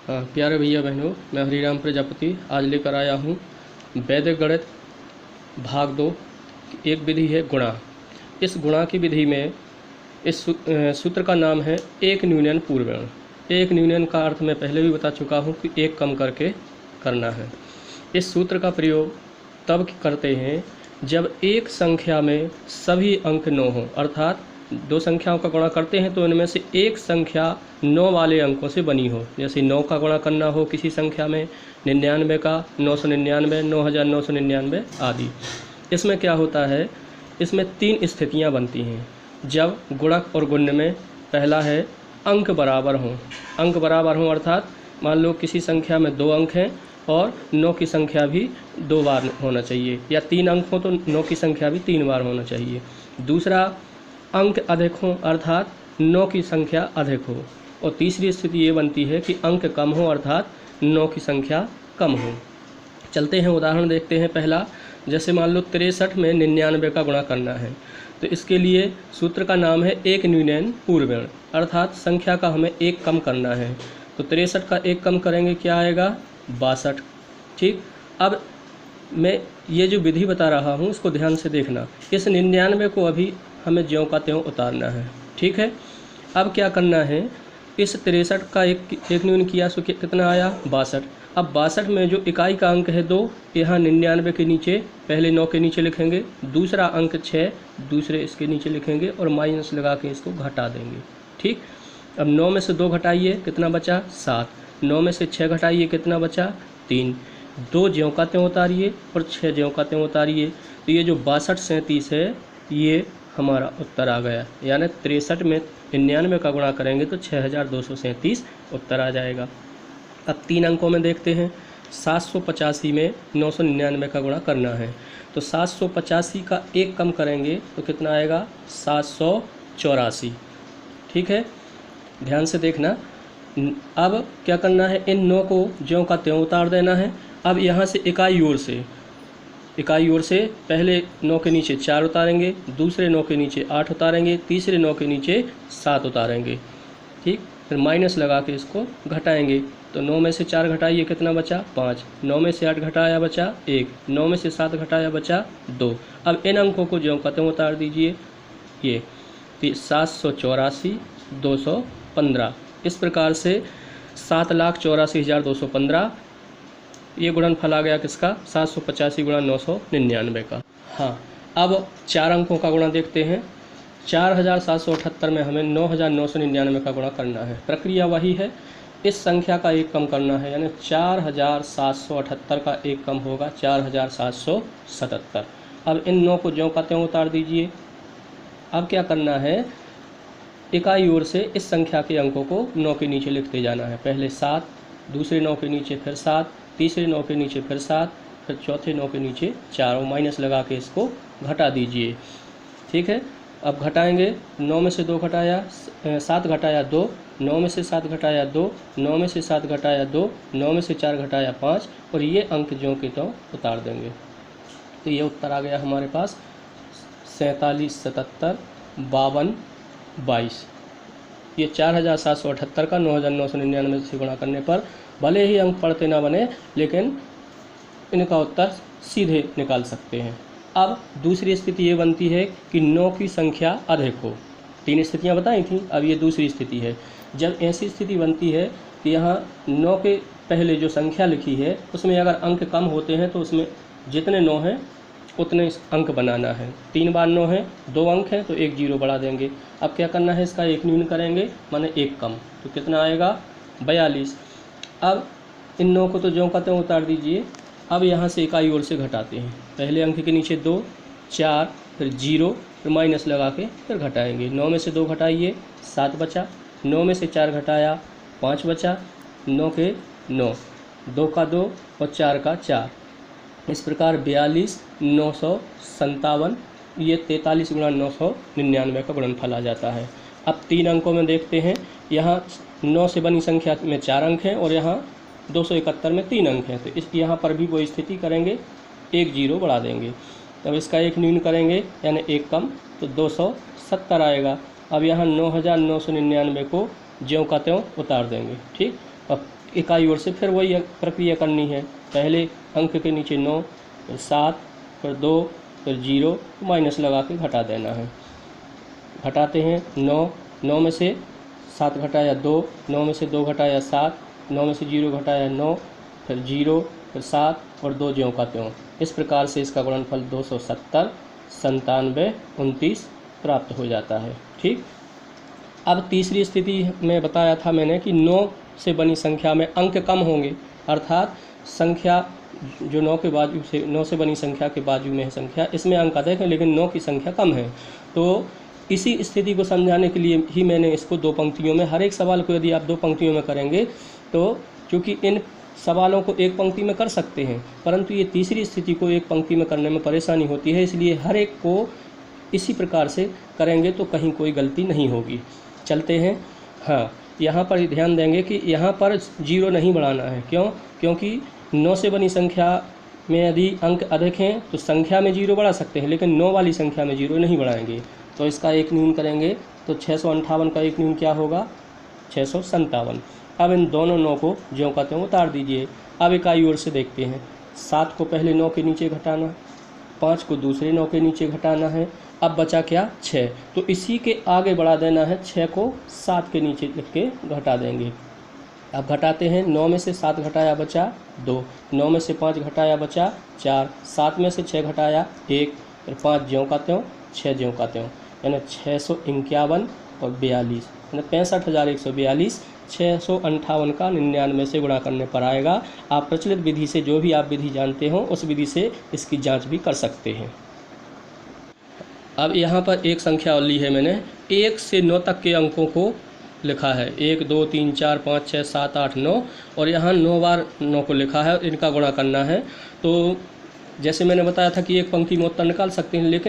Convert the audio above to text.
हाँ प्यारे भैया बहनों, मैं हरिराम प्रजापति आज लेकर आया हूँ वैदिक गणित भाग 2। एक विधि है गुणा। इस गुणा की विधि में इस सूत्र का नाम है एक न्यूनन पूर्वण। एक न्यूनन का अर्थ मैं पहले भी बता चुका हूँ कि एक कम करके करना है। इस सूत्र का प्रयोग तब करते हैं जब एक संख्या में सभी अंक 9 हों, अर्थात दो संख्याओं का गुणा करते हैं तो इनमें से एक संख्या 9 वाले अंकों से बनी हो। जैसे 9 का गुणा करना हो किसी संख्या में, 99 का, 999, 9999 आदि। इसमें क्या होता है, इसमें 3 स्थितियां बनती हैं जब गुणक और गुण्य में। पहला है अंक बराबर हों। अंक बराबर हों अर्थात मान लो किसी संख्या में 2 अंक हैं और 9 की संख्या भी 2 बार होना चाहिए, या 3 अंक हो तो 9 की संख्या भी 3 बार होना चाहिए। दूसरा अंक अधिक हों अर्थात 9 की संख्या अधिक हो। और तीसरी स्थिति ये बनती है कि अंक कम हो अर्थात 9 की संख्या कम हो। चलते हैं उदाहरण देखते हैं। पहला, जैसे मान लो 63 में 99 का गुणा करना है, तो इसके लिए सूत्र का नाम है एक न्यूनन पूर्वण, अर्थात संख्या का हमें एक कम करना है। तो 63 का एक कम करेंगे, क्या आएगा, 62। ठीक, अब मैं ये जो विधि बता रहा हूँ इसको ध्यान से देखना। इस 99 को अभी हमें ज्यों का त्यों उतारना है। ठीक है, अब क्या करना है, इस 63 का एक न्यून किया सो कितना आया, 62। अब 62 में जो इकाई का अंक है 2, यहाँ 99 के नीचे पहले 9 के नीचे लिखेंगे, दूसरा अंक 6 दूसरे इसके नीचे लिखेंगे और माइनस लगा के इसको घटा देंगे। ठीक, अब 9 में से 2 घटाइए, कितना बचा, 7। 9 में से 6 घटाइए, कितना बचा, 3। 2 ज्यों का त्यों उतारिए और 6 ज्यों का त्यों उतारिए। तो ये जो 62 37 है ये हमारा उत्तर आ गया। यानी 63 में 99 का गुणा करेंगे तो 6237 उत्तर आ जाएगा। अब 3 अंकों में देखते हैं। 785 में 999 का गुणा करना है, तो 785 का एक कम करेंगे तो कितना आएगा, 784। ठीक है, ध्यान से देखना। अब क्या करना है, इन 9 को ज्यों का त्यों उतार देना है। अब यहाँ से इकाई ओर से पहले 9 के नीचे 4 उतारेंगे, दूसरे 9 के नीचे 8 उतारेंगे, तीसरे 9 के नीचे 7 उतारेंगे। ठीक, फिर माइनस लगा के इसको घटाएंगे। तो 9 में से 4 घटाइए, कितना बचा, 5। 9 में से 8 घटाया बचा 1। 9 में से 7 घटाया बचा 2। अब इन अंकों को ज्यों का त्यों उतार दीजिए। ये 784 215। इस प्रकार से 7,84,215 ये गुणनफल आ गया किसका, 785 गुणा 999 का। हाँ, अब 4 अंकों का गुणा देखते हैं। 4778 में हमें 9999 का गुणा करना है। प्रक्रिया वही है, इस संख्या का एक कम करना है, यानी 4778 का एक कम होगा 4777। अब इन 9 को ज्यों का त्यों उतार दीजिए। अब क्या करना है, इकाई ओर से इस संख्या के अंकों को 9 के नीचे लिखते जाना है। पहले 7, दूसरे 9 के नीचे फिर 7, तीसरे 9 के नीचे फिर 7, फिर चौथे 9 के नीचे 4 और माइनस लगा के इसको घटा दीजिए। ठीक है, अब घटाएंगे। 9 में से 2 घटाया, 7 घटाया 2, 9 में से 7 घटाया 2, 9 में से 7 घटाया 2, 9 में से 4 घटाया 5 और ये अंक ज्यों के त्यों उतार देंगे। तो ये उत्तर आ गया हमारे पास 47 77 52 22। ये 4778 का 9999 से गुणा करने पर भले ही अंक पढ़ते ना बने, लेकिन इनका उत्तर सीधे निकाल सकते हैं। अब दूसरी स्थिति ये बनती है कि 9 की संख्या अधिक हो। 3 स्थितियां बताई थी, अब ये दूसरी स्थिति है। जब ऐसी स्थिति बनती है कि यहाँ 9 के पहले जो संख्या लिखी है उसमें अगर अंक कम होते हैं तो उसमें जितने 9 हैं उतने अंक बनाना है। 3 बार 9 है, 2 अंक हैं तो एक 0 बढ़ा देंगे। अब क्या करना है, इसका एक न्यून करेंगे, माने एक कम, तो कितना आएगा, 42। अब इन 9 को तो ज्यों का त्यों उतार दीजिए। अब यहाँ से इकाई ओर से घटाते हैं। पहले अंक के नीचे 2, 4, फिर 0, फिर माइनस लगा के फिर घटाएंगे। 9 में से 2 घटाइए, 7 बचा। 9 में से 4 घटाया, 5 बचा। 9 के 9, 2 का 2 और 4 का 4। इस प्रकार 42 957, ये 43 गुणा 999 का गुणनफल आ जाता है। अब 3 अंकों में देखते हैं। यहाँ 9 से बनी संख्या में 4 अंक हैं और यहाँ 271 में 3 अंक हैं, तो इस यहाँ पर भी वो स्थिति करेंगे, एक 0 बढ़ा देंगे। तब इसका एक न्यून करेंगे यानी एक कम, तो 270 आएगा। अब यहाँ 9999 को ज्यों का त्यों उतार देंगे। ठीक, अब इकाई ओर से फिर वही प्रक्रिया करनी है। पहले अंक के नीचे 9, फिर 7, फिर 2, फिर 0, माइनस लगा के घटा देना है। घटाते हैं 9 में से 7 घटाया 2, 9 में से 2 घटाया 7, 9 में से 0 घटाया 9, फिर 0, फिर 7 और 2 ज्यों का त्यों। इस प्रकार से इसका गुणनफल 270, 97, 29 प्राप्त हो जाता है। ठीक। अब तीसरी स्थिति में बताया था मैंने कि 9 से बनी संख्या में अंक कम होंगे, अर्थात संख्या जो 9 से बनी संख्या के बाजू में है संख्या, इसमें अंक अधिक है लेकिन 9 की संख्या कम है। तो इसी स्थिति को समझाने के लिए ही मैंने इसको 2 पंक्तियों में, हर एक सवाल को यदि आप 2 पंक्तियों में करेंगे तो, क्योंकि इन सवालों को एक पंक्ति में कर सकते हैं परंतु ये तीसरी स्थिति को एक पंक्ति में करने में परेशानी होती है, इसलिए हर एक को इसी प्रकार से करेंगे तो कहीं कोई गलती नहीं होगी। चलते हैं। हाँ, यहाँ पर ध्यान देंगे कि यहाँ पर 0 नहीं बढ़ाना है। क्यों? क्योंकि 9 से बनी संख्या में यदि अंक अधिक हैं तो संख्या में 0 बढ़ा सकते हैं, लेकिन 9 वाली संख्या में 0 नहीं बढ़ाएंगे। तो इसका एक न्यून करेंगे तो 658 का एक न्यून क्या होगा? 657। अब इन दोनों 9 को ज्यों का त्यों उतार दीजिए। अब इकाई ओर से देखते हैं। 7 को पहले 9 के नीचे घटाना, 5 को दूसरे 9 के नीचे घटाना है। अब बचा क्या? 6। तो इसी के आगे बढ़ा देना है, 6 को 7 के नीचे लिख के घटा देंगे। अब घटाते हैं। 9 में से 7 घटाया बचा 2, 9 में से 5 घटाया बचा 4, 7 में से 6 घटाया 1, फिर 5 ज्यों का त्यों, 6 ज्यों का त्यों, यानी 651 और 42, यानी 65,142। 658 का 99 से गुणा करने पर आएगा। आप प्रचलित विधि से, जो भी आप विधि जानते हो उस विधि से इसकी जांच भी कर सकते हैं। अब यहाँ पर एक संख्या और ली है मैंने, 1 से 9 तक के अंकों को लिखा है। 1, 2, 3, 4, 5, 6, 7, 8, 9 और यहाँ 9 बार 9 को लिखा है, इनका गुणा करना है। तो जैसे मैंने बताया था कि एक पंक्ति में उत्तर निकाल सकते हैं, लेकिन